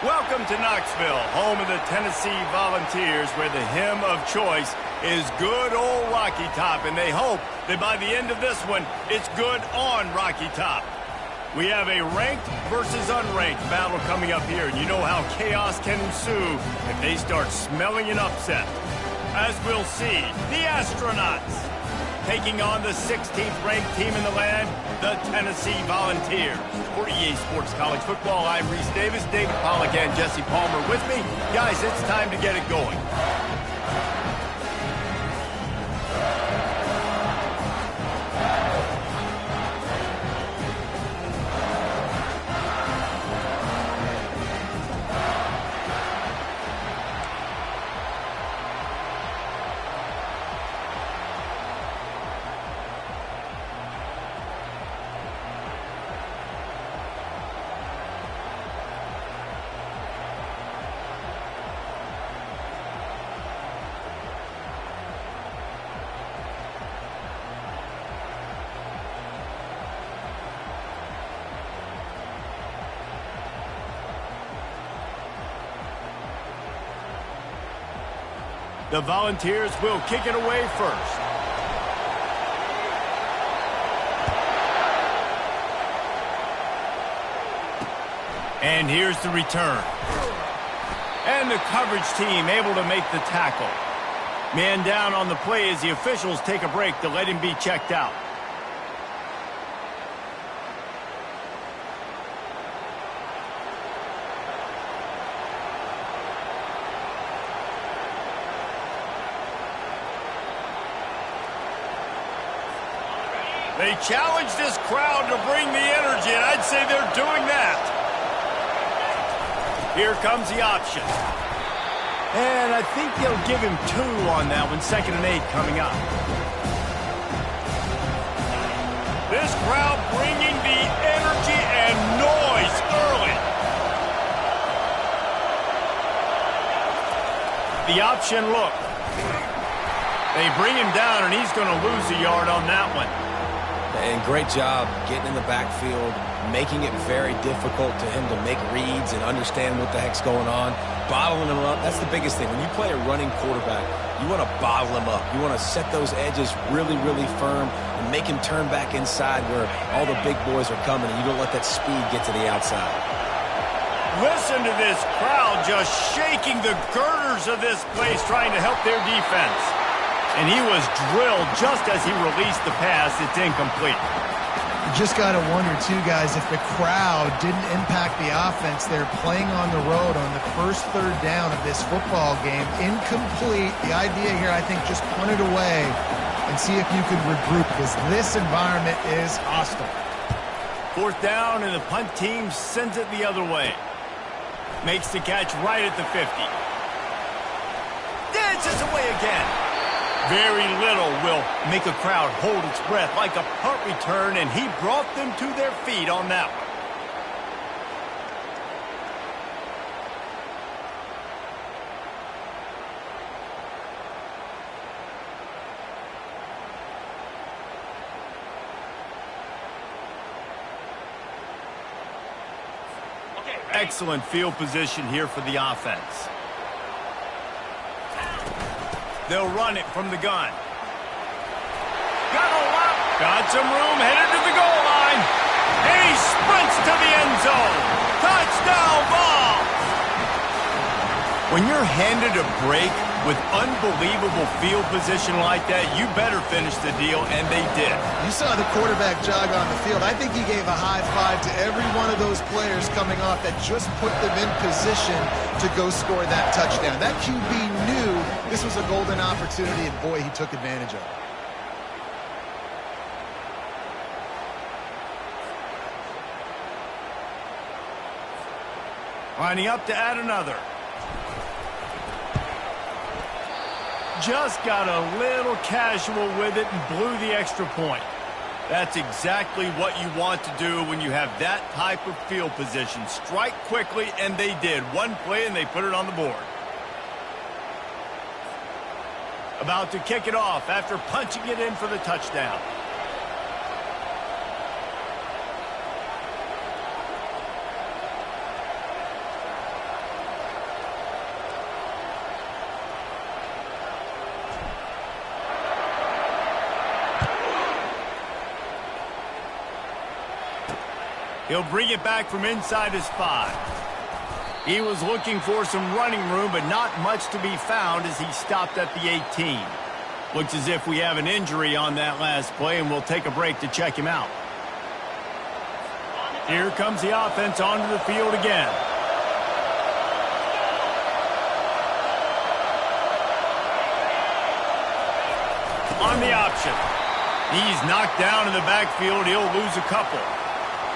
Welcome to Knoxville, home of the Tennessee Volunteers, where the hymn of choice is good old Rocky Top, and they hope that by the end of this one, it's good on Rocky Top. We have a ranked versus unranked battle coming up here, and you know how chaos can ensue if they start smelling an upset. As we'll see, the Astronauts taking on the 16th ranked team in the land, the Tennessee Volunteers. For EA Sports College Football, I'm Reese Davis, David Pollack, and Jesse Palmer with me. Guys, it's time to get it going. The Volunteers will kick it away first. And here's the return. And the coverage team able to make the tackle. Man down on the play as the officials take a break to let him be checked out. They challenge this crowd to bring the energy, and I'd say they're doing that. Here comes the option. And I think they'll give him 2 on that one, 2nd and 8 coming up. This crowd bringing the energy and noise early. The option look. They bring him down, and he's going to lose a yard on that one. And great job getting in the backfield, making it very difficult to him to make reads and understand what the heck's going on, bottling him up. That's the biggest thing. When you play a running quarterback, you want to bottle him up. You want to set those edges really, really firm and make him turn back inside where all the big boys are coming, and you don't let that speed get to the outside. Listen to this crowd just shaking the girders of this place, trying to help their defense. And he was drilled just as he released the pass. It's incomplete. You just got to wonder, too, guys, if the crowd didn't impact the offense. They're playing on the road on the first 3rd down of this football game. Incomplete. The idea here, I think, just punt it away and see if you can regroup, because this environment is hostile. 4th down, and the punt team sends it the other way. Makes the catch right at the 50. Dances away again. Very little will make a crowd hold its breath like a punt return, and he brought them to their feet on that one. Excellent field position here for the offense. They'll run it from the gun. Got some room, headed to the goal line. And he sprints to the end zone. Touchdown ball. When you're handed a break with unbelievable field position like that, you better finish the deal, and they did. You saw the quarterback jog on the field. I think he gave a high five to every one of those players coming off that just put them in position to go score that touchdown. That QB knew this was a golden opportunity, and boy, he took advantage of it. Lining up to add another. Just got a little casual with it and blew the extra point. That's exactly what you want to do when you have that type of field position. Strike quickly, and they did. One play, and they put it on the board. About to kick it off after punching it in for the touchdown. He'll bring it back from inside his 5. He was looking for some running room, but not much to be found as he stopped at the 18. Looks as if we have an injury on that last play, and we'll take a break to check him out. Here comes the offense onto the field again. On the option. He's knocked down in the backfield. He'll lose a couple.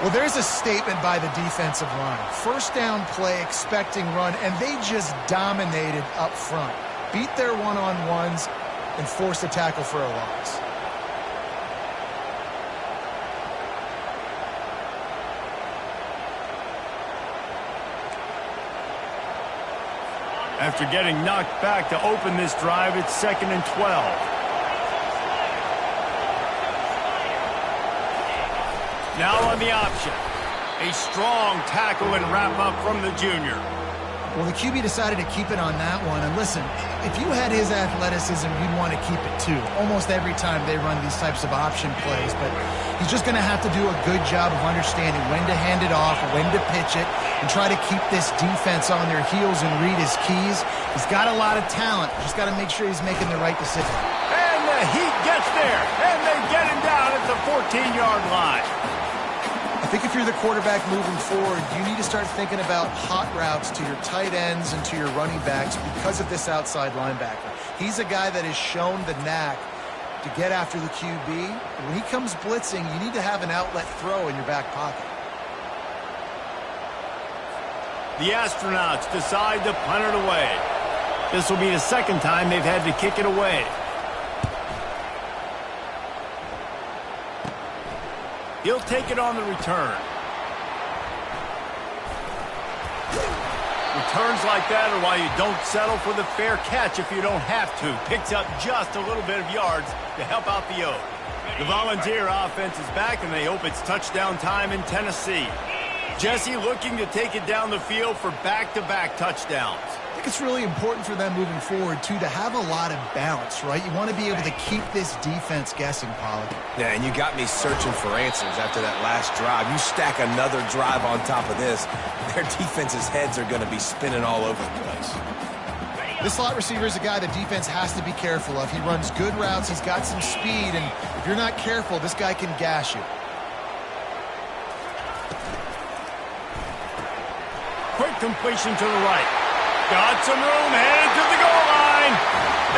Well, there's a statement by the defensive line. First down play, expecting run, and they just dominated up front. Beat their one-on-ones and forced a tackle for a loss. After getting knocked back to open this drive, it's 2nd and 12. Now on the option. A strong tackle and wrap up from the junior. Well, the QB decided to keep it on that one. And listen, if you had his athleticism, you'd want to keep it too. Almost every time they run these types of option plays. But he's just going to have to do a good job of understanding when to hand it off, when to pitch it, and try to keep this defense on their heels and read his keys. He's got a lot of talent. Just got to make sure he's making the right decision. And the heat gets there. And they get him down at the 14-yard line. I think if you're the quarterback moving forward, you need to start thinking about hot routes to your tight ends and to your running backs because of this outside linebacker. He's a guy that has shown the knack to get after the QB. When he comes blitzing, you need to have an outlet throw in your back pocket. The Astronauts decide to punt it away. This will be the second time they've had to kick it away. He'll take it on the return. Returns like that are why you don't settle for the fair catch if you don't have to. Picks up just a little bit of yards to help out the Oak. The Volunteer offense is back, and they hope it's touchdown time in Tennessee. Jesse looking to take it down the field for back-to-back touchdowns. I think it's really important for them moving forward, too, to have a lot of balance, right? You want to be able to keep this defense guessing, Pollard. Yeah, and you got me searching for answers after that last drive. You stack another drive on top of this, their defense's heads are going to be spinning all over the place. This slot receiver is a guy the defense has to be careful of. He runs good routes, he's got some speed, and if you're not careful, this guy can gash you. Quick completion to the right. Got some room, headed to the goal line.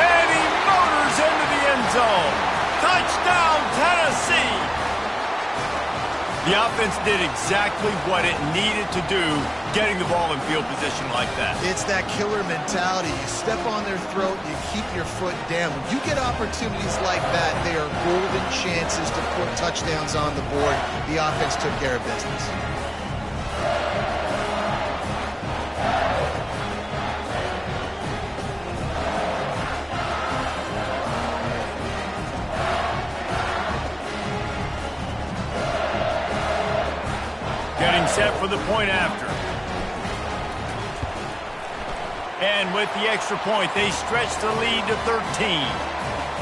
And he motors into the end zone. Touchdown, Tennessee. The offense did exactly what it needed to do, getting the ball in field position like that. It's that killer mentality. You step on their throat, you keep your foot down. When you get opportunities like that, they are golden chances to put touchdowns on the board. The offense took care of business. Getting set for the point after. And with the extra point, they stretch the lead to 13.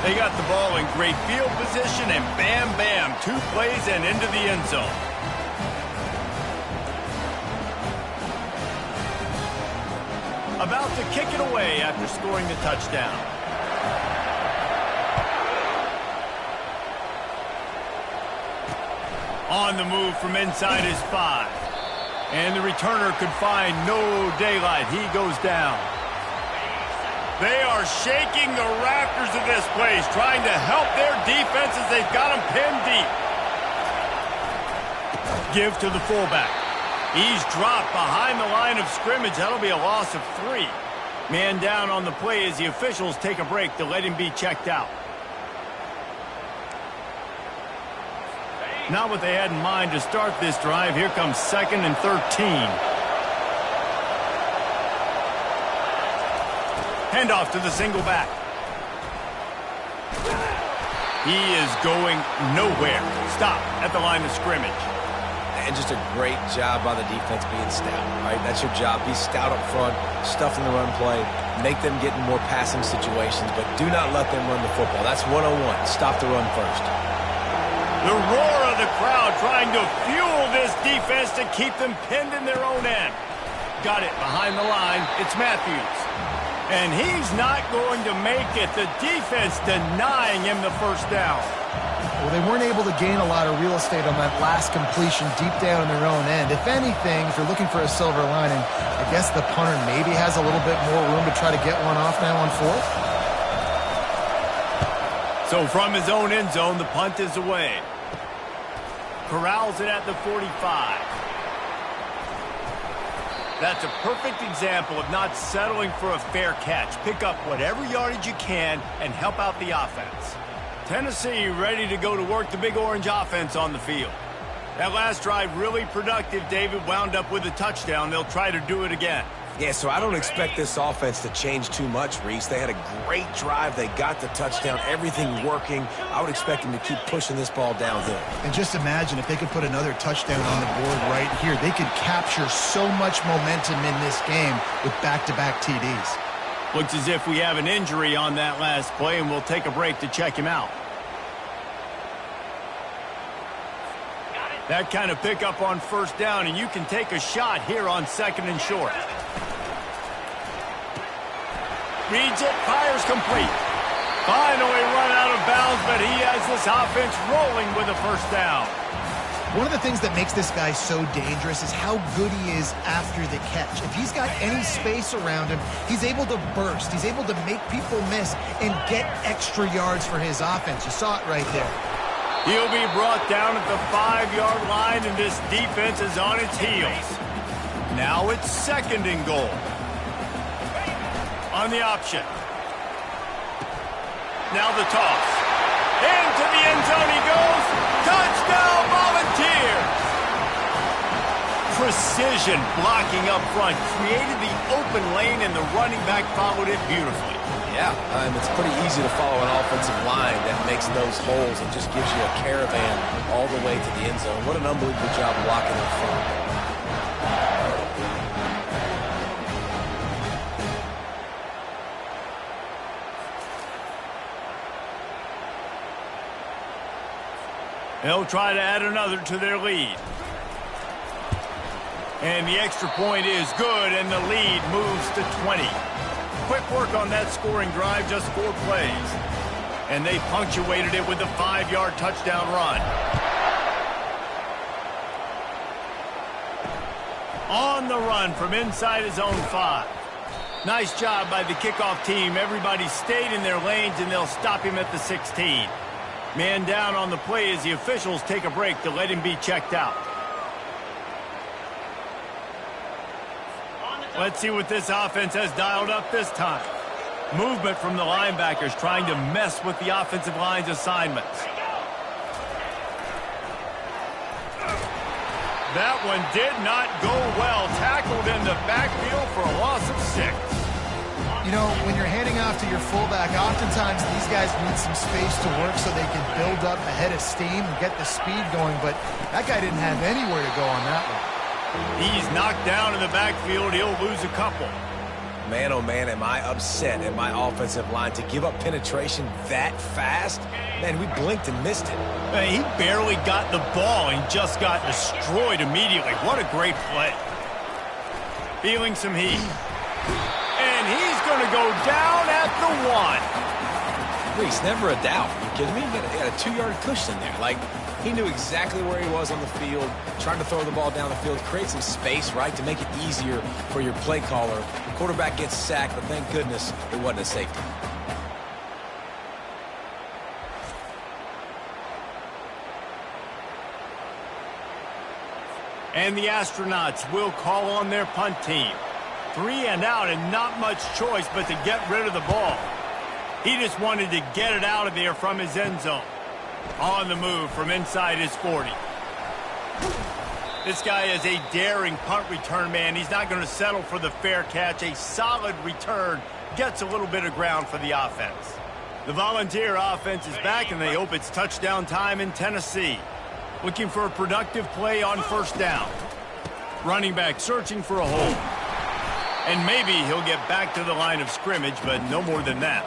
They got the ball in great field position, and bam, bam, 2 plays and into the end zone. About to kick it away after scoring the touchdown. On the move from inside his 5. And the returner could find no daylight. He goes down. They are shaking the rafters of this place, trying to help their defense as they've got them pinned deep. Give to the fullback. He's dropped behind the line of scrimmage. That'll be a loss of 3. Man down on the play as the officials take a break to let him be checked out. Not what they had in mind to start this drive. Here comes 2nd and 13. Handoff to the single back. He is going nowhere. Stop at the line of scrimmage. And just a great job by the defense being stout, right? That's your job. Be stout up front, stuff in the run play, make them get in more passing situations, but do not let them run the football. That's 101. Stop the run first. The roar of the crowd trying to fuel this defense to keep them pinned in their own end. Got it behind the line. It's Matthews. And he's not going to make it. The defense denying him the first down. Well, they weren't able to gain a lot of real estate on that last completion deep down in their own end. If anything, if you're looking for a silver lining, I guess the punter maybe has a little bit more room to try to get one off now on fourth. So from his own end zone, the punt is away. Corrals it at the 45. That's a perfect example of not settling for a fair catch. Pick up whatever yardage you can and help out the offense. Tennessee ready to go to work the Big Orange offense on the field. That last drive really productive. David wound up with a touchdown. They'll try to do it again. Yeah, so I don't expect this offense to change too much, Reese. They had a great drive. They got the touchdown, everything working. I would expect them to keep pushing this ball downhill. And just imagine if they could put another touchdown on the board right here. They could capture so much momentum in this game with back-to-back TDs. Looks as if we have an injury on that last play, and we'll take a break to check him out. That kind of pickup on first down, and you can take a shot here on second and short. Reads it, fires complete. Finally run out of bounds, but he has this offense rolling with a first down. One of the things that makes this guy so dangerous is how good he is after the catch. If he's got any space around him, he's able to burst. He's able to make people miss and get extra yards for his offense. You saw it right there. He'll be brought down at the 5-yard line, and this defense is on its heels. Now it's second and goal. On the option. Now the toss. Into the end zone he goes. Touchdown, Volunteers! Precision blocking up front. Created the open lane, and the running back followed it beautifully. Yeah, it's pretty easy to follow an offensive line that makes those holes and just gives you a caravan all the way to the end zone. What an unbelievable job blocking up front. They'll try to add another to their lead. And the extra point is good, and the lead moves to 20. Quick work on that scoring drive, just 4 plays. And they punctuated it with a 5-yard touchdown run. On the run from inside his own 5. Nice job by the kickoff team. Everybody stayed in their lanes, and they'll stop him at the 16. Man down on the play as the officials take a break to let him be checked out. Let's see what this offense has dialed up this time. Movement from the linebackers trying to mess with the offensive line's assignments. That one did not go well. Tackled in the backfield for a loss of 6. You know, when you're handing off to your fullback, oftentimes these guys need some space to work so they can build up a head of steam and get the speed going, but that guy didn't have anywhere to go on that one. He's knocked down in the backfield. He'll lose a couple. Man, oh man, am I upset at my offensive line to give up penetration that fast? Man, we blinked and missed it. He barely got the ball and just got destroyed immediately. What a great play. Feeling some heat. And he's going to go down at the 1. Reese, never a doubt. Are you kidding me? He had a 2-yard cushion there. Like, he knew exactly where he was on the field, trying to throw the ball down the field, create some space, right, to make it easier for your play caller. The quarterback gets sacked, but thank goodness it wasn't a safety. And the Astronauts will call on their punt team. 3 and out, and not much choice but to get rid of the ball. He just wanted to get it out of there from his end zone. On the move from inside his 40. This guy is a daring punt return man. He's not going to settle for the fair catch. A solid return gets a little bit of ground for the offense. The Volunteer offense is back, and they hope it's touchdown time in Tennessee. Looking for a productive play on first down. Running back searching for a hole. And maybe he'll get back to the line of scrimmage, but no more than that.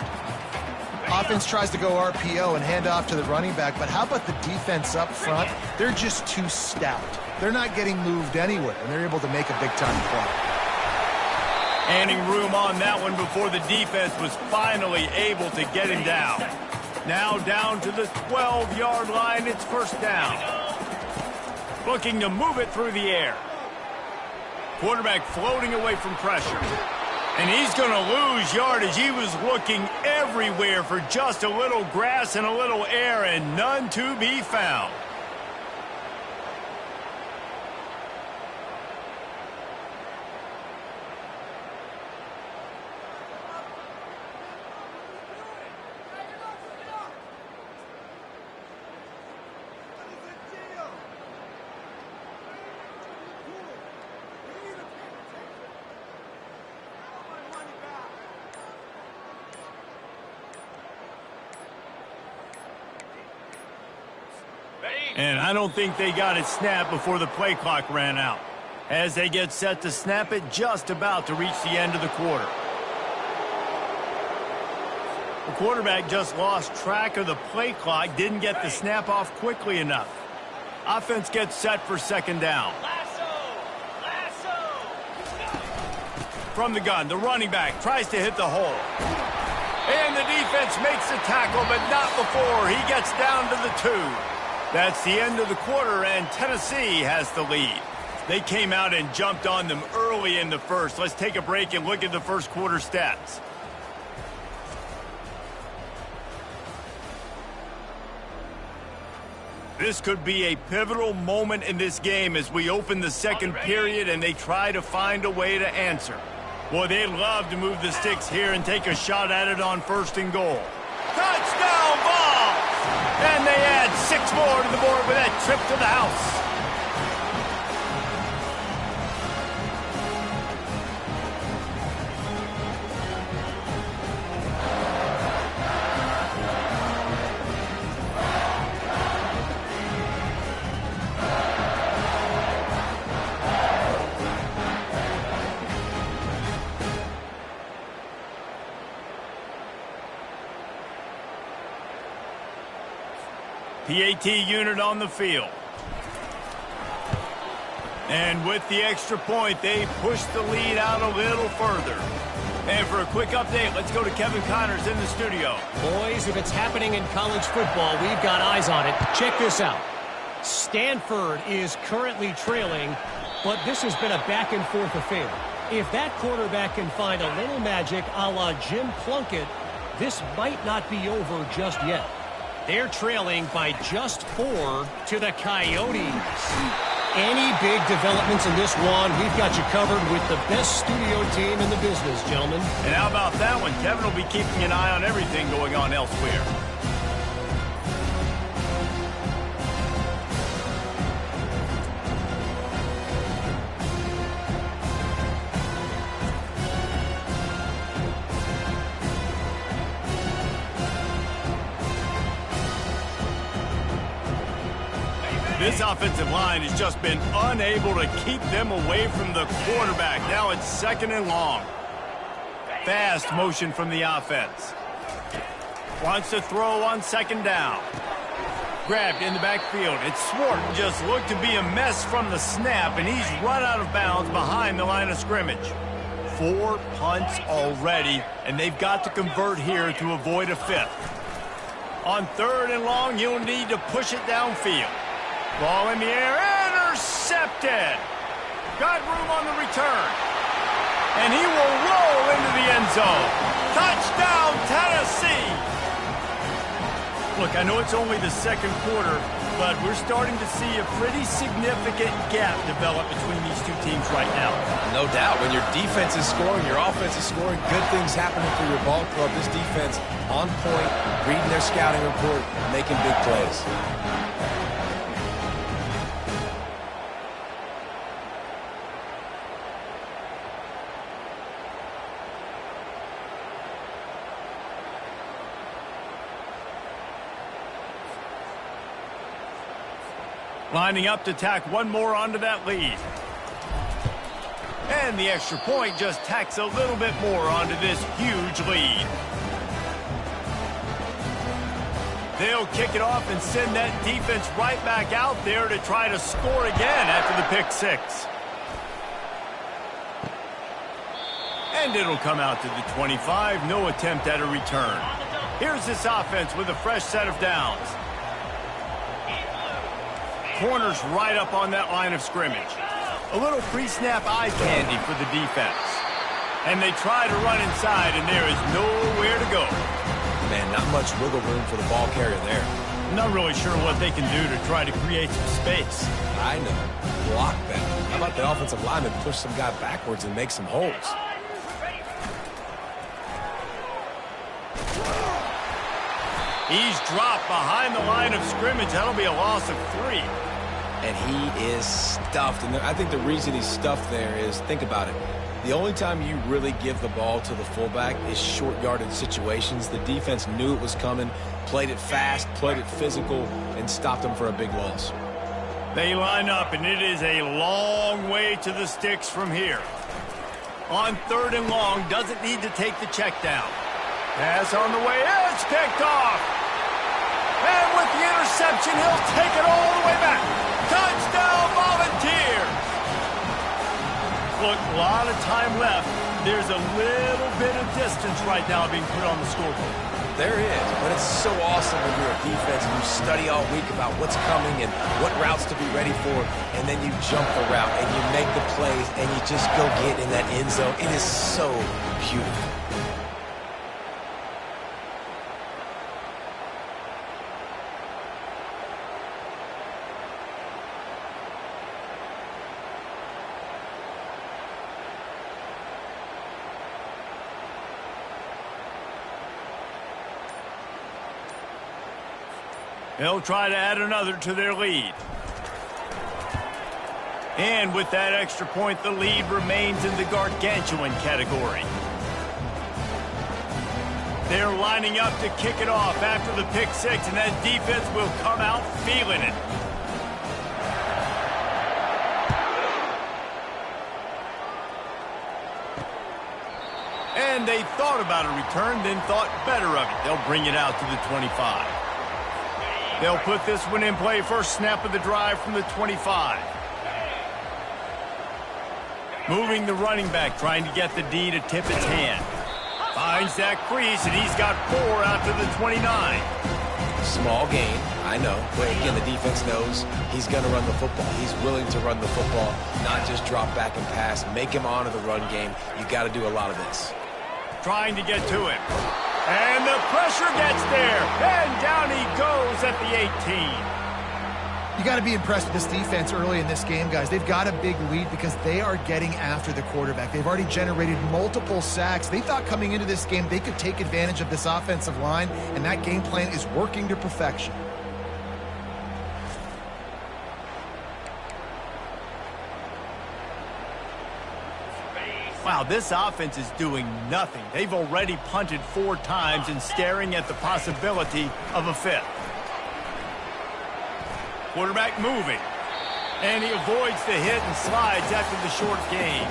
Offense tries to go RPO and hand off to the running back, but how about the defense up front? They're just too stout. They're not getting moved anywhere, and they're able to make a big-time play. Gaining room on that one before the defense was finally able to get him down. Now down to the 12-yard line, it's first down. Looking to move it through the air. Quarterback floating away from pressure. And he's going to lose yardage. He was looking everywhere for just a little grass and a little air, and none to be found. And I don't think they got it snapped before the play clock ran out, as they get set to snap it just about to reach the end of the quarter. The quarterback just lost track of the play clock, didn't get the snap off quickly enough. Offense gets set for second down. From the gun, the running back tries to hit the hole. And the defense makes the tackle, but not before he gets down to the 2. That's the end of the quarter, and Tennessee has the lead. They came out and jumped on them early in the first. Let's take a break and look at the first quarter stats. This could be a pivotal moment in this game as we open the second period and they try to find a way to answer. Boy, they'd love to move the sticks here and take a shot at it on first and goal. Touchdown ball! And they add 6 more to the board with that trip to the house. PAT unit on the field. And with the extra point, they push the lead out a little further. And for a quick update, let's go to Kevin Connors in the studio. Boys, if it's happening in college football, we've got eyes on it. Check this out. Stanford is currently trailing, but this has been a back-and-forth affair. If that quarterback can find a little magic a la Jim Plunkett, this might not be over just yet. They're trailing by just 4 to the Coyotes. Any big developments in this one, we've got you covered with the best studio team in the business, gentlemen. And how about that one? Kevin will be keeping an eye on everything going on elsewhere. This offensive line has just been unable to keep them away from the quarterback. Now it's second and long. Fast motion from the offense. Wants to throw on second down. Grabbed in the backfield. It's Swart. Just looked to be a mess from the snap, and he's run out of bounds behind the line of scrimmage. 4 punts already, and they've got to convert here to avoid a 5th. On third and long, you'll need to push it downfield. Ball in the air, intercepted. Got room on the return. And he will roll into the end zone. Touchdown, Tennessee. Look, I know it's only the second quarter, but we're starting to see a pretty significant gap develop between these two teams right now. No doubt. When your defense is scoring, your offense is scoring, good things happening for your ball club. This defense on point, reading their scouting report, making big plays. Lining up to tack one more onto that lead. And the extra point just tacks a little bit more onto this huge lead. They'll kick it off and send that defense right back out there to try to score again after the pick six. And it'll come out to the 25. No attempt at a return. Here's this offense with a fresh set of downs. Corners right up on that line of scrimmage. A little pre-snap eye candy for the defense. And they try to run inside, and there is nowhere to go. Man, not much wiggle room for the ball carrier there. I'm not really sure what they can do to try to create some space. I know. Block better. How about the offensive lineman push some guy backwards and make some holes? He's dropped behind the line of scrimmage. That'll be a loss of 3. And he is stuffed. And I think the reason he's stuffed there is, think about it. The only time you really give the ball to the fullback is short yardage situations. The defense knew it was coming, played it fast, played it physical, and stopped him for a big loss. They line up, and it is a long way to the sticks from here. On 3rd and long, doesn't need to take the check down. Pass on the way, it's picked off. And with the interception, he'll take it all the way back. Touchdown, Volunteers! Look, a lot of time left. There's a little bit of distance right now being put on the scoreboard. There is, but it's so awesome when you're a defense and you study all week about what's coming and what routes to be ready for, and then you jump the route and you make the plays and you just go get in that end zone. It is so beautiful. They'll try to add another to their lead. And with that extra point, the lead remains in the gargantuan category. They're lining up to kick it off after the pick six, and that defense will come out feeling it. And they thought about a return, then thought better of it. They'll bring it out to the 25. They'll put this one in play. First snap of the drive from the 25. Moving the running back, trying to get the D to tip its hand. Finds that crease, and he's got 4 out to the 29. Small gain, I know. But again, the defense knows he's going to run the football. He's willing to run the football, not just drop back and pass. Make him honor the run game. You got to do a lot of this. Trying to get to him. And the pressure gets there. And down he goes at the 18. You got to be impressed with this defense early in this game, guys. They've got a big lead because they are getting after the quarterback. They've already generated multiple sacks. They thought coming into this game they could take advantage of this offensive line, and that game plan is working to perfection. Wow, this offense is doing nothing. They've already punted 4 times and staring at the possibility of a 5th. Quarterback moving. And he avoids the hit and slides after the short gain.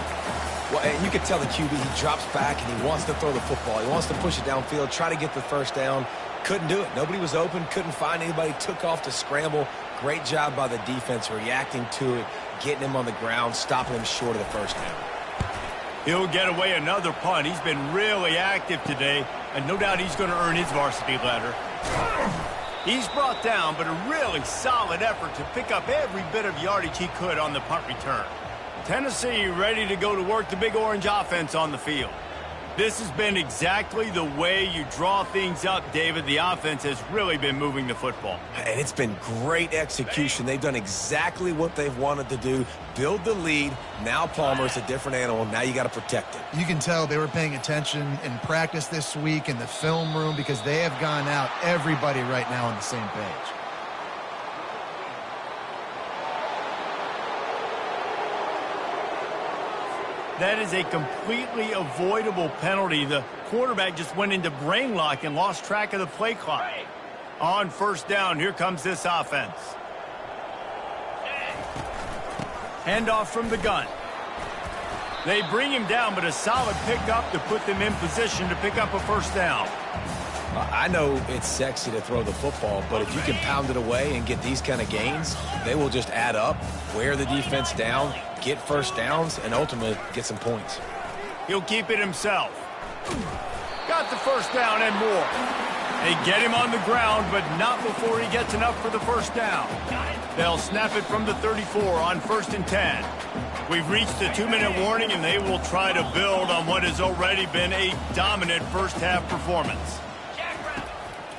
Well, and you can tell the QB, he drops back and he wants to throw the football. He wants to push it downfield, try to get the first down. Couldn't do it. Nobody was open, couldn't find anybody, took off to scramble. Great job by the defense reacting to it, getting him on the ground, stopping him short of the first down. He'll get away another punt. He's been really active today, and no doubt he's going to earn his varsity letter. He's brought down, but a really solid effort to pick up every bit of yardage he could on the punt return. Tennessee ready to go to work the Big Orange offense on the field. This has been exactly the way you draw things up, David. The offense has really been moving the football. And it's been great execution. They've done exactly what they've wanted to do. Build the lead. Now Palmer's a different animal. Now you got to protect it. You can tell they were paying attention in practice this week in the film room because they have gone out, everybody right now on the same page. That is a completely avoidable penalty. The quarterback just went into brain lock and lost track of the play clock. On first down, here comes this offense. Handoff from the gun. They bring him down, but a solid pickup to put them in position to pick up a first down. I know it's sexy to throw the football, but if you can pound it away and get these kind of gains, they will just add up, wear the defense down, get first downs, and ultimately get some points. He'll keep it himself. Got the first down and more. They get him on the ground, but not before he gets enough for the first down. They'll snap it from the 34 on 1st and 10. We've reached the 2-minute warning, and they will try to build on what has already been a dominant first-half performance.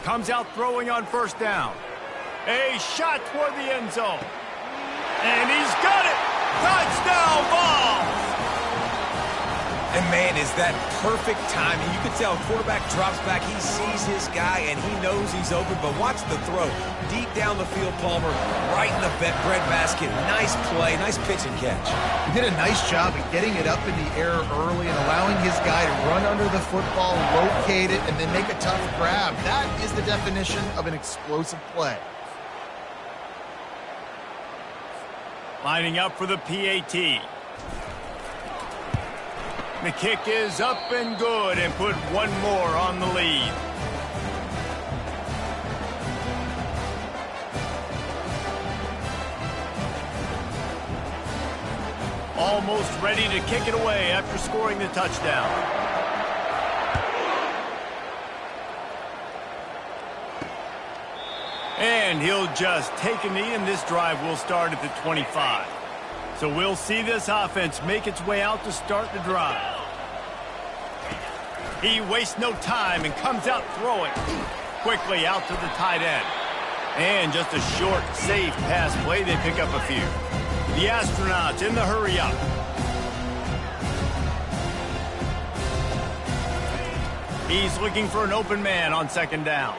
Comes out throwing on 1st down. A shot toward the end zone. And he's got it! Touchdown, Vols! And, man, is that perfect timing. You can tell quarterback drops back. He sees his guy, and he knows he's open. But watch the throw. Deep down the field, Palmer, right in the bread basket. Nice play, nice pitch and catch. He did a nice job of getting it up in the air early and allowing his guy to run under the football, locate it, and then make a tough grab. That is the definition of an explosive play. Lining up for the PAT. The kick is up and good and put one more on the lead. Almost ready to kick it away after scoring the touchdown. And he'll just take a knee, and this drive will start at the 25. So we'll see this offense make its way out to start the drive. He wastes no time and comes out throwing. Quickly out to the tight end. And just a short, safe pass play. They pick up a few. The Astronauts in the hurry up. He's looking for an open man on 2nd down.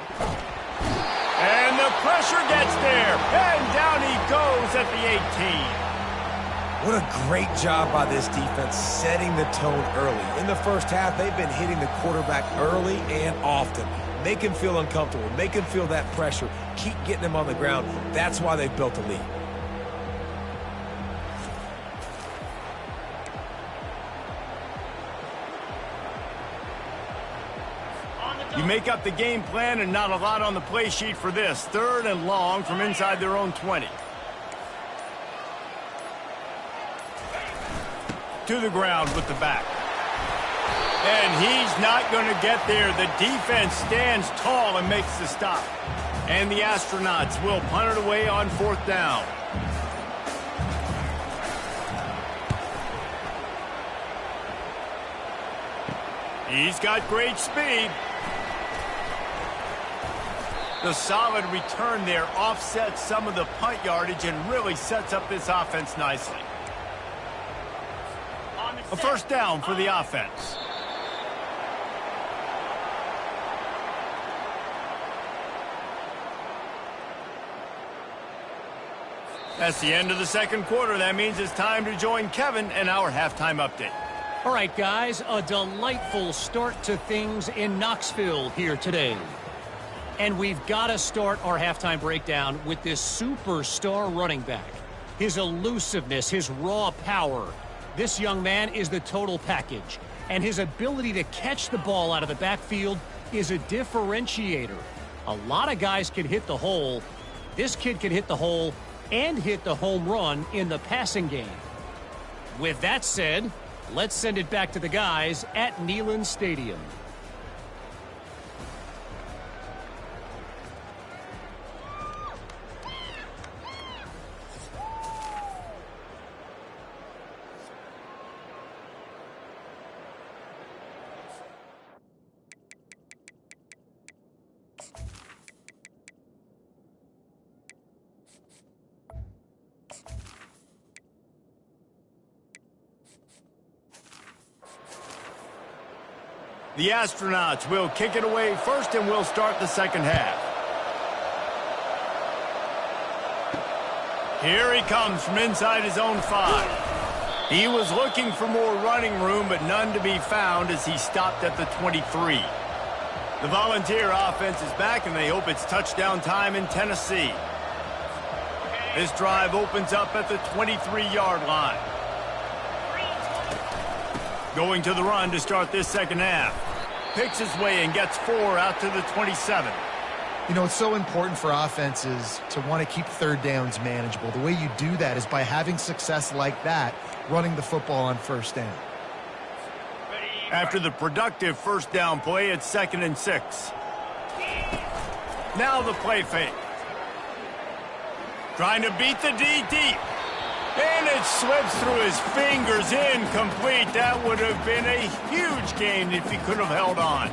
And the pressure gets there. And down he goes at the 18. What a great job by this defense setting the tone early. In the first half, they've been hitting the quarterback early and often. Make him feel uncomfortable. Make him feel that pressure. Keep getting him on the ground. That's why they've built a lead. You make up the game plan and not a lot on the play sheet for this. 3rd and long from inside their own 20. To the ground with the back. And he's not going to get there. The defense stands tall and makes the stop. And the Astronauts will punt it away on 4th down. He's got great speed. The solid return there offsets some of the punt yardage and really sets up this offense nicely. A 1st down for the offense. That's the end of the 2nd quarter. That means it's time to join Kevin in our halftime update. All right, guys, a delightful start to things in Knoxville here today. And we've got to start our halftime breakdown with this superstar running back. His elusiveness, his raw power. This young man is the total package. And his ability to catch the ball out of the backfield is a differentiator. A lot of guys can hit the hole. This kid can hit the hole and hit the home run in the passing game. With that said, let's send it back to the guys at Neyland Stadium. The Astronauts will kick it away first, and we'll start the 2nd half. Here he comes from inside his own 5. He was looking for more running room, but none to be found as he stopped at the 23. The Volunteer offense is back, and they hope it's touchdown time in Tennessee. This drive opens up at the 23-yard line. Going to the run to start this 2nd half. picks his way and gets 4 out to the 27. You know, it's so important for offenses to want to keep third downs manageable. The way you do that is by having success like that, running the football on first down. After the productive first down play, it's 2nd and 6. Now the play fake. Trying to beat the D deep. And it slips through his fingers, incomplete. That would have been a huge gain if he could have held on.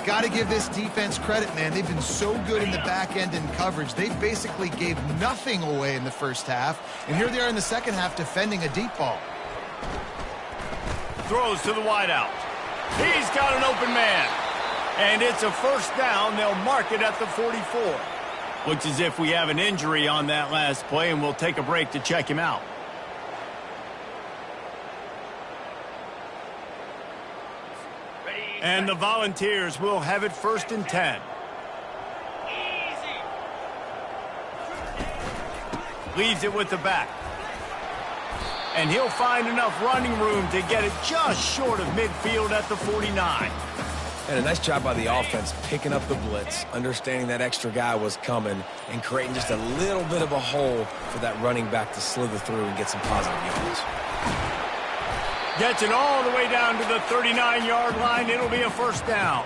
Got to give this defense credit, man. They've been so good in the back end in coverage. They basically gave nothing away in the first half. And here they are in the second half defending a deep ball. Throws to the wideout. He's got an open man. And it's a first down. They'll mark it at the 44. Looks as if we have an injury on that last play, and we'll take a break to check him out. And the Volunteers will have it 1st and 10. Leaves it with the back. And he'll find enough running room to get it just short of midfield at the 49. And a nice job by the offense picking up the blitz, understanding that extra guy was coming, and creating just a little bit of a hole for that running back to slither through and get some positive yards. Gets it all the way down to the 39-yard line. It'll be a first down.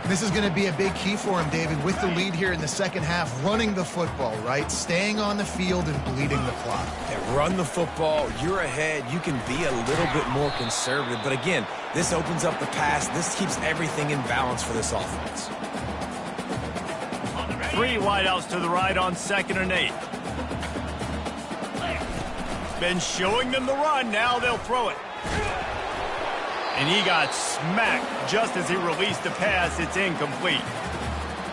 This is going to be a big key for him, David, with the lead here in the second half, running the football, right? Staying on the field and bleeding the clock. Yeah, run the football. You're ahead. You can be a little bit more conservative. But again, this opens up the pass. This keeps everything in balance for this offense. 3 wideouts to the right on 2nd and 8. Been showing them the run. Now they'll throw it. And he got smacked just as he released the pass. It's incomplete.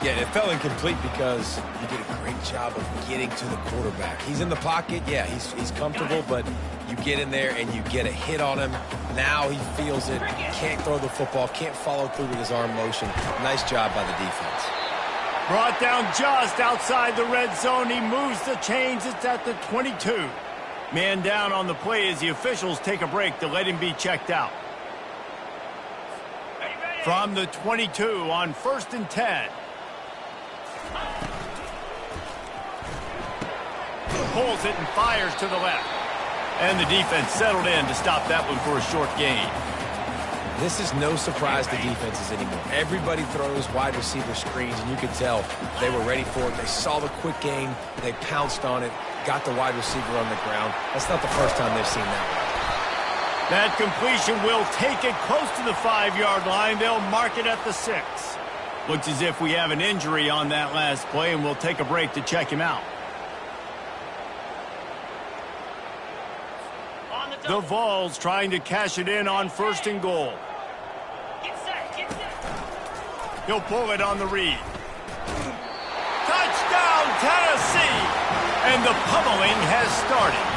Yeah, it fell incomplete because he did a great job of getting to the quarterback. He's in the pocket. Yeah, he's comfortable, but you get in there and you get a hit on him. Now he feels it. Can't throw the football. Can't follow through with his arm motion. Nice job by the defense. Brought down just outside the red zone. He moves the chains. It's at the 22. Man down on the play as the officials take a break to let him be checked out. From the 22 on 1st and 10. Pulls it and fires to the left. And the defense settled in to stop that one for a short gain. This is no surprise to defenses anymore. Everybody throws wide receiver screens, and you could tell they were ready for it. They saw the quick game. They pounced on it, got the wide receiver on the ground. That's not the first time they've seen that one. That completion will take it close to the 5-yard line. They'll mark it at the 6. Looks as if we have an injury on that last play, and we'll take a break to check him out. The Vols trying to cash it in on 1st and goal. He'll pull it on the read. Touchdown, Tennessee! And the pummeling has started.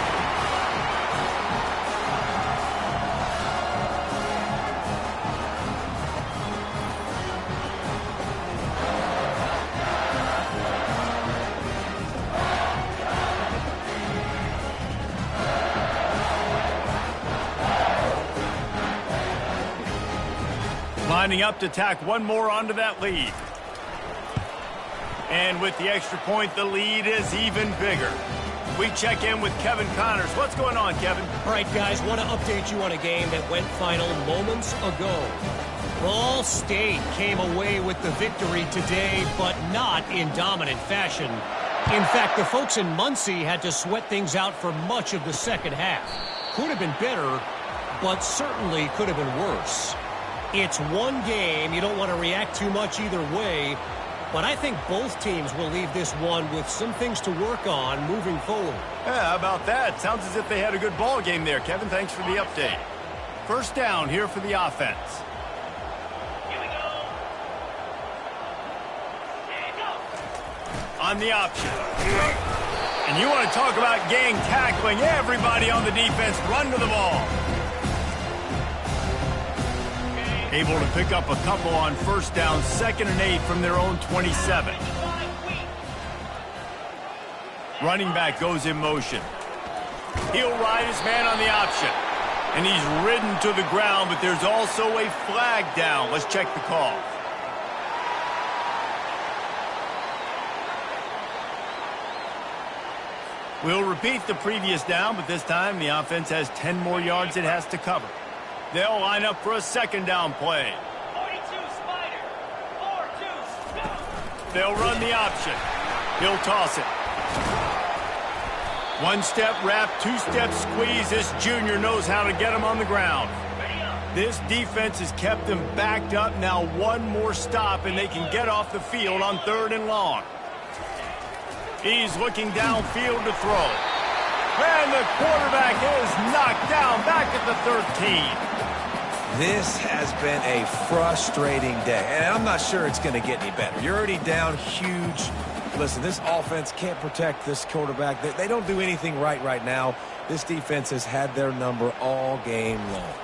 Lining up to tack one more onto that lead. And with the extra point, the lead is even bigger. We check in with Kevin Connors. What's going on, Kevin? All right, guys, want to update you on a game that went final moments ago. Ball State came away with the victory today, but not in dominant fashion. In fact, the folks in Muncie had to sweat things out for much of the second half. Could have been better, but certainly could have been worse. It's one game. You don't want to react too much either way. But I think both teams will leave this one with some things to work on moving forward. Yeah, how about that? Sounds as if they had a good ball game there, Kevin. Thanks for the update. First down here for the offense. Here we go. On the option. And you want to talk about gang tackling. Everybody on the defense run to the ball. Able to pick up a couple on first down, 2nd and 8 from their own 27. Running back goes in motion. He'll ride his man on the option. And he's ridden to the ground, but there's also a flag down. Let's check the call. We'll repeat the previous down, but this time the offense has 10 more yards it has to cover. They'll line up for a second down play. 42 Spider. 4-2 Scout. They'll run the option. He'll toss it. One-step wrap, two-step squeeze. This junior knows how to get him on the ground. This defense has kept them backed up. Now one more stop, and they can get off the field on 3rd and long. He's looking downfield to throw. And the quarterback is knocked down back at the 13. This has been a frustrating day, and I'm not sure it's going to get any better. You're already down huge. Listen, this offense can't protect this quarterback. They don't do anything right now. This defense has had their number all game long.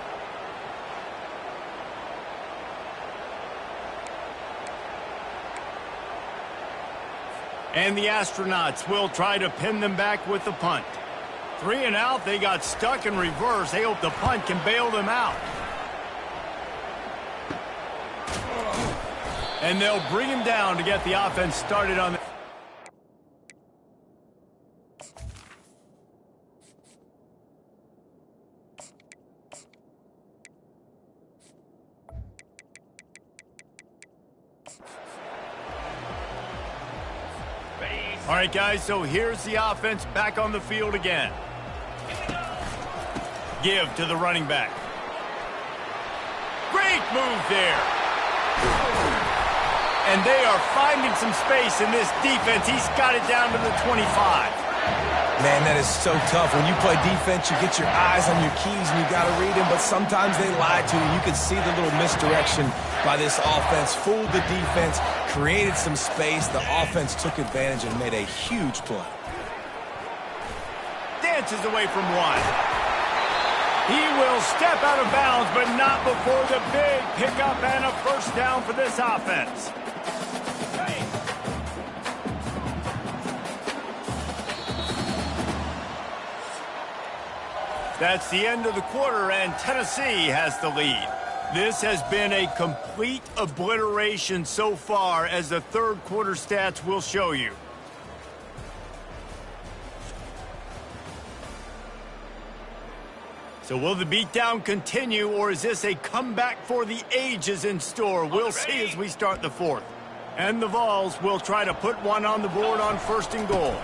And the Astronauts will try to pin them back with the punt. 3 and out, they got stuck in reverse. They hope the punt can bail them out. And they'll bring him down to get the offense started on the... All right, guys, so here's the offense back on the field again. Give to the running back. Great move there. And they are finding some space in this defense. He's got it down to the 25. Man, that is so tough. When you play defense, you get your eyes on your keys and you got to read them, but sometimes they lie to you. You can see the little misdirection by this offense, fooled the defense, created some space. The offense took advantage and made a huge play. Dances away from one. He will step out of bounds, but not before the big pickup and a first down for this offense. That's the end of the quarter, and Tennessee has the lead. This has been a complete obliteration so far, as the third quarter stats will show you. So will the beatdown continue, or is this a comeback for the ages in store? We'll see as we start the fourth. And the Vols will try to put one on the board on 1st and goal.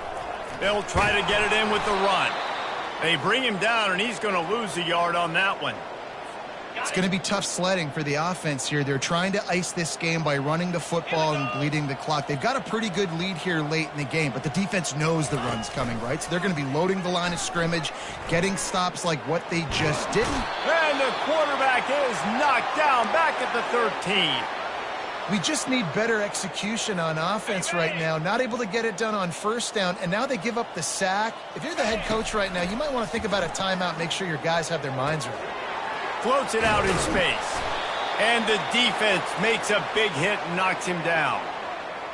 They'll try to get it in with the run. They bring him down, and he's going to lose a yard on that one. It's going to be tough sledding for the offense here. They're trying to ice this game by running the football and bleeding the clock. They've got a pretty good lead here late in the game, but the defense knows the run's coming, right? So they're going to be loading the line of scrimmage, getting stops like what they just did. And the quarterback is knocked down back at the 13. We just need better execution on offense right now. Not able to get it done on 1st down, and now they give up the sack. If you're the head coach right now, you might want to think about a timeout, make sure your guys have their minds right. Floats it out in space. And the defense makes a big hit and knocks him down.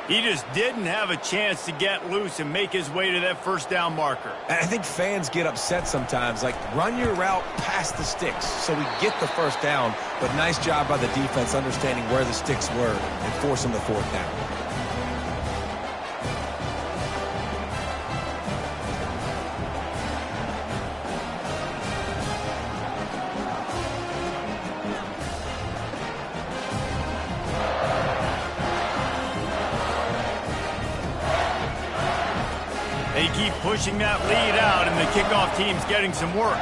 He just didn't have a chance to get loose and make his way to that 1st down marker. And I think fans get upset sometimes, like run your route past the sticks so we get the 1st down, but nice job by the defense understanding where the sticks were and forcing the 4th down. They keep pushing that lead out, and the kickoff team's getting some work.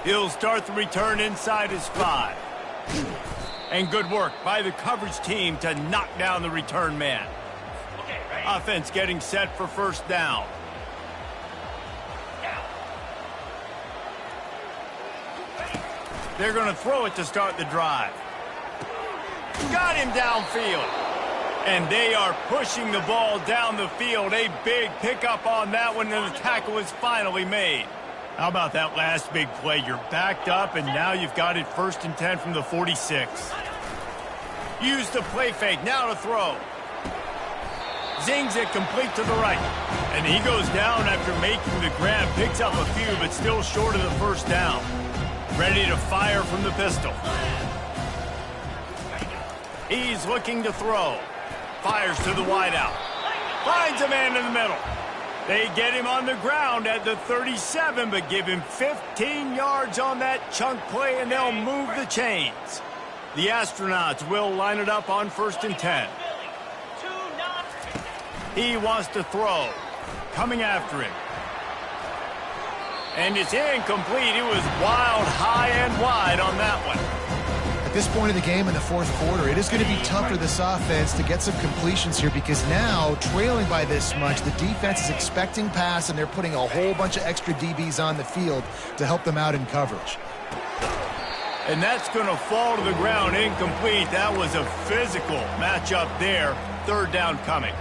He'll start the return inside his 5. And good work by the coverage team to knock down the return man. Offense getting set for 1st down. They're going to throw it to start the drive. Got him downfield. And they are pushing the ball down the field. A big pickup on that one, and the tackle is finally made. How about that last big play? You're backed up, and now you've got it 1st and 10 from the 46. Use the play fake. Now to throw. Zings it complete to the right. And he goes down after making the grab. Picks up a few, but still short of the first down. Ready to fire from the pistol. He's looking to throw. Fires to the wideout. Finds a man in the middle. They get him on the ground at the 37, but give him 15 yards on that chunk play, and they'll move the chains. The Astronauts will line it up on 1st and 10. He wants to throw. Coming after him. And it's incomplete. It was wild, high and wide on that one. At this point of the game in the 4th quarter, it is going to be tough for this offense to get some completions here because now, trailing by this much, the defense is expecting pass, and they're putting a whole bunch of extra DBs on the field to help them out in coverage. And that's going to fall to the ground incomplete. That was a physical matchup there. 3rd down coming.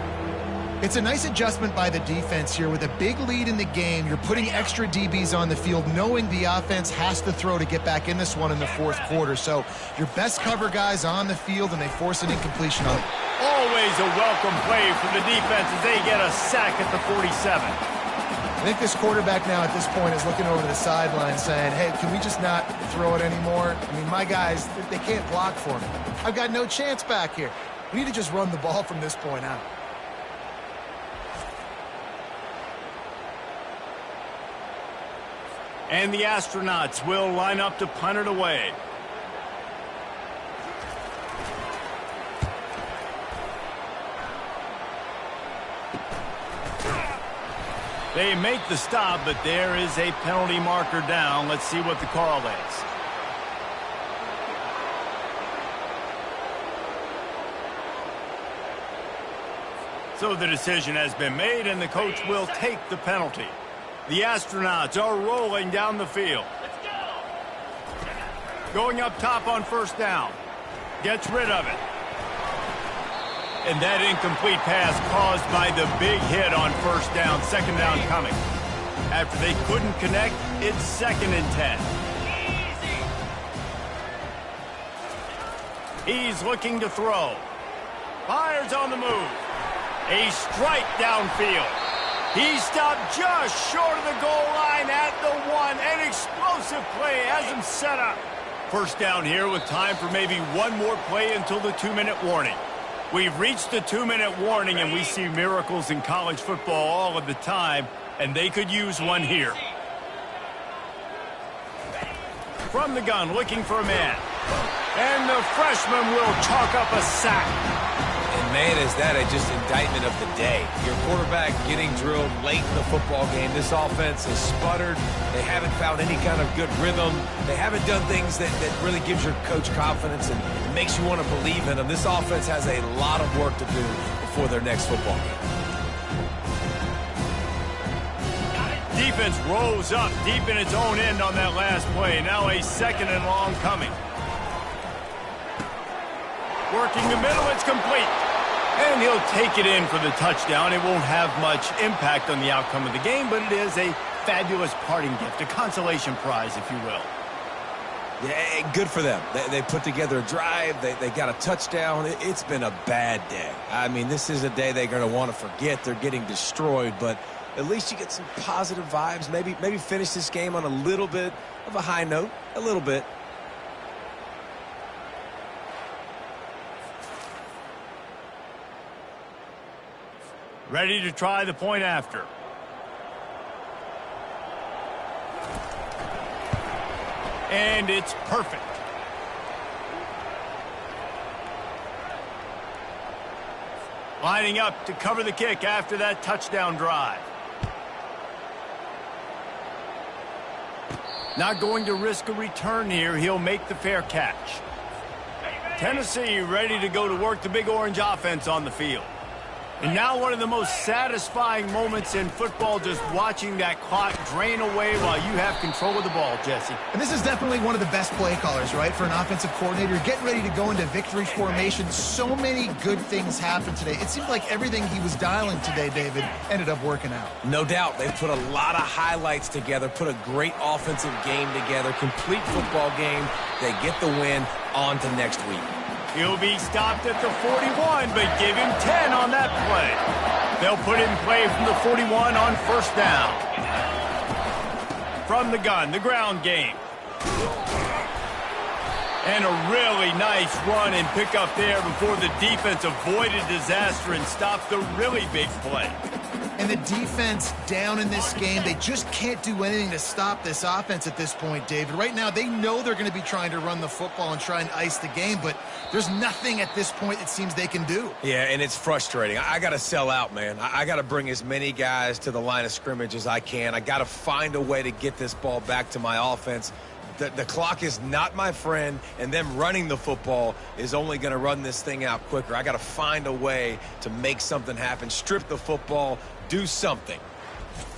It's a nice adjustment by the defense here. With a big lead in the game, you're putting extra DBs on the field, knowing the offense has to throw to get back in this one in the 4th quarter. So your best cover guys on the field, and they force an incompletion on it. Always a welcome play for the defense as they get a sack at the 47. I think this quarterback now at this point is looking over to the sideline saying, hey, can we just not throw it anymore? I mean, my guys, they can't block for me. I've got no chance back here. We need to just run the ball from this point out. And the Astronauts will line up to punt it away. They make the stop, but there is a penalty marker down. Let's see what the call is. So the decision has been made, and the coach will take the penalty. The Astronauts are rolling down the field. Going up top on 1st down. Gets rid of it. And that incomplete pass caused by the big hit on 1st down. 2nd down coming. After they couldn't connect, it's 2nd and 10. He's looking to throw. Fires on the move. A strike downfield. He stopped just short of the goal line at the 1. An explosive play has him set up. 1st down here with time for maybe one more play until the 2-minute warning. We've reached the 2-minute warning, and we see miracles in college football all of the time, and they could use one here. From the gun, looking for a man. And the freshman will chalk up a sack. And man, is that just indictment of the day. Your quarterback getting drilled late in the football game. This offense has sputtered. They haven't found any kind of good rhythm. They haven't done things that really gives your coach confidence and makes you want to believe in them. This offense has a lot of work to do before their next football game. Defense rolls up deep in its own end on that last play. Now a 2nd and long coming. Working the middle, it's complete. And he'll take it in for the touchdown. It won't have much impact on the outcome of the game, but it is a fabulous parting gift, a consolation prize, if you will. Yeah, good for them. They put together a drive. They got a touchdown. It's been a bad day. I mean, this is a day they're going to want to forget. They're getting destroyed, but at least you get some positive vibes. Maybe finish this game on a little bit of a high note, a little bit. Ready to try the point after. And it's perfect. Lining up to cover the kick after that touchdown drive. Not going to risk a return here. He'll make the fair catch. Tennessee ready to go to work the Big Orange offense on the field. And now one of the most satisfying moments in football, just watching that clock drain away while you have control of the ball, Jesse. And this is definitely one of the best play callers, right, for an offensive coordinator. Getting ready to go into victory formation. So many good things happened today. It seemed like everything he was dialing today, David, ended up working out. No doubt. They've put a lot of highlights together, put a great offensive game together, complete football game. They get the win. On to next week. He'll be stopped at the 41, but give him 10 on that play. They'll put it in play from the 41 on first down. From the gun, the ground game. And a really nice run and pick up there before the defense avoided disaster and stopped the really big play. And the defense down in this game, they just can't do anything to stop this offense at this point, David. Right now, they know they're going to be trying to run the football and try and ice the game, but there's nothing at this point it seems they can do. Yeah, and it's frustrating. I got to sell out, man. I got to bring as many guys to the line of scrimmage as I can. I got to find a way to get this ball back to my offense. The clock is not my friend, and them running the football is only going to run this thing out quicker. I got to find a way to make something happen, strip the football, do something.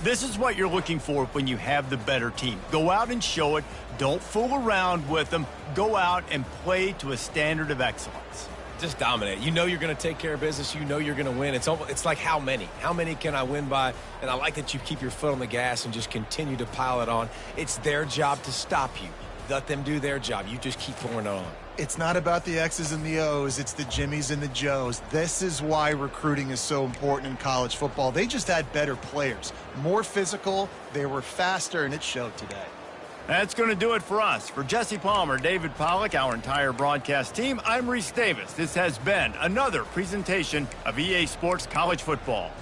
This is what you're looking for when you have the better team. Go out and show it. Don't fool around with them. Go out and play to a standard of excellence. Just dominate. You know you're going to take care of business. You know you're going to win. It's like how many? How many can I win by? And I like that you keep your foot on the gas and just continue to pile it on. It's their job to stop you. Let them do their job. You just keep pouring it on. It's not about the X's and the O's. It's the Jimmies and the Joes. This is why recruiting is so important in college football. They just had better players, more physical. They were faster, and it showed today. That's going to do it for us. For Jesse Palmer, David Pollack, our entire broadcast team, I'm Reese Davis. This has been another presentation of EA Sports College Football.